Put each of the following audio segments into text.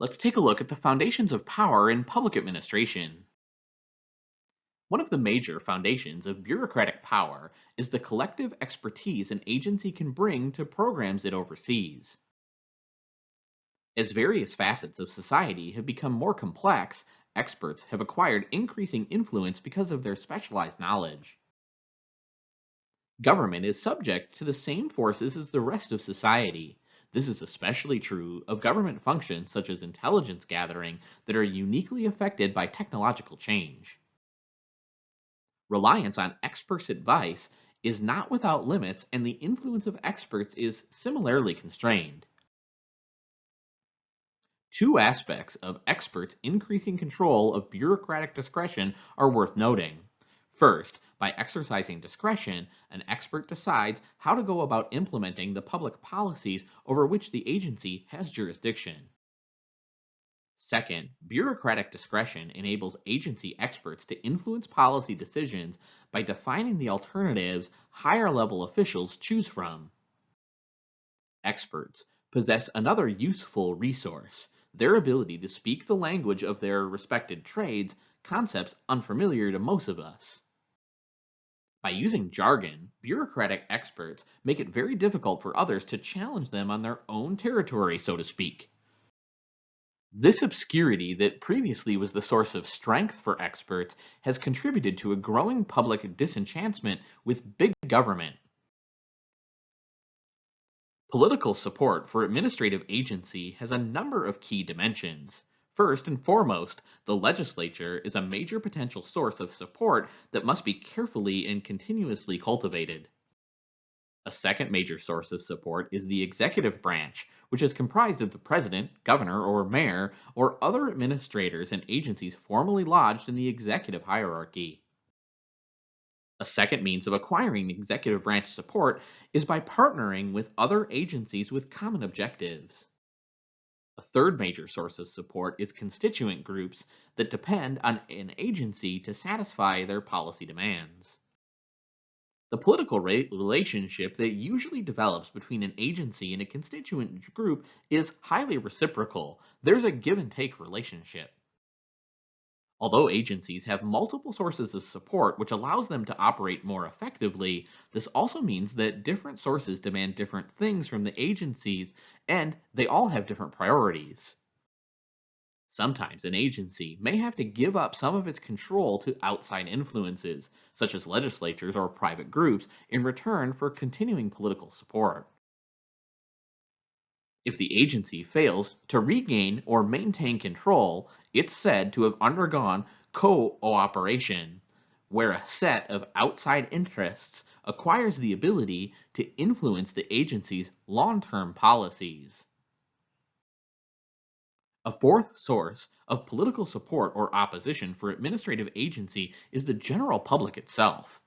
Let's take a look at the foundations of power in public administration. One of the major foundations of bureaucratic power is the collective expertise an agency can bring to programs it oversees. As various facets of society have become more complex, experts have acquired increasing influence because of their specialized knowledge. Government is subject to the same forces as the rest of society. This is especially true of government functions such as intelligence gathering that are uniquely affected by technological change. Reliance on experts' advice is not without limits, and the influence of experts is similarly constrained. Two aspects of experts' increasing control of bureaucratic discretion are worth noting. First, by exercising discretion, an expert decides how to go about implementing the public policies over which the agency has jurisdiction. Second, bureaucratic discretion enables agency experts to influence policy decisions by defining the alternatives higher level officials choose from. Experts possess another useful resource: their ability to speak the language of their respected trades, concepts unfamiliar to most of us. By using jargon, bureaucratic experts make it very difficult for others to challenge them on their own territory, so to speak. This obscurity that previously was the source of strength for experts has contributed to a growing public disenchantment with big government. Political support for administrative agency has a number of key dimensions. First and foremost, the legislature is a major potential source of support that must be carefully and continuously cultivated. A second major source of support is the executive branch, which is comprised of the president, governor, or mayor, or other administrators and agencies formally lodged in the executive hierarchy. A second means of acquiring executive branch support is by partnering with other agencies with common objectives. A third major source of support is constituent groups that depend on an agency to satisfy their policy demands. The political relationship that usually develops between an agency and a constituent group is highly reciprocal. There's a give and take relationship. Although agencies have multiple sources of support which allows them to operate more effectively, this also means that different sources demand different things from the agencies, and they all have different priorities. Sometimes an agency may have to give up some of its control to outside influences, such as legislatures or private groups, in return for continuing political support. If the agency fails to regain or maintain control, it's said to have undergone cooperation, where a set of outside interests acquires the ability to influence the agency's long-term policies. A fourth source of political support or opposition for administrative agency is the general public itself.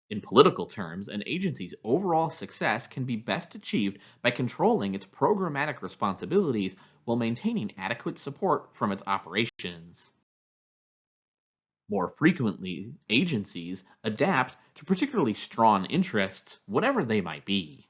In political terms, an agency's overall success can be best achieved by controlling its programmatic responsibilities while maintaining adequate support from its operations. More frequently, agencies adapt to particularly strong interests, whatever they might be.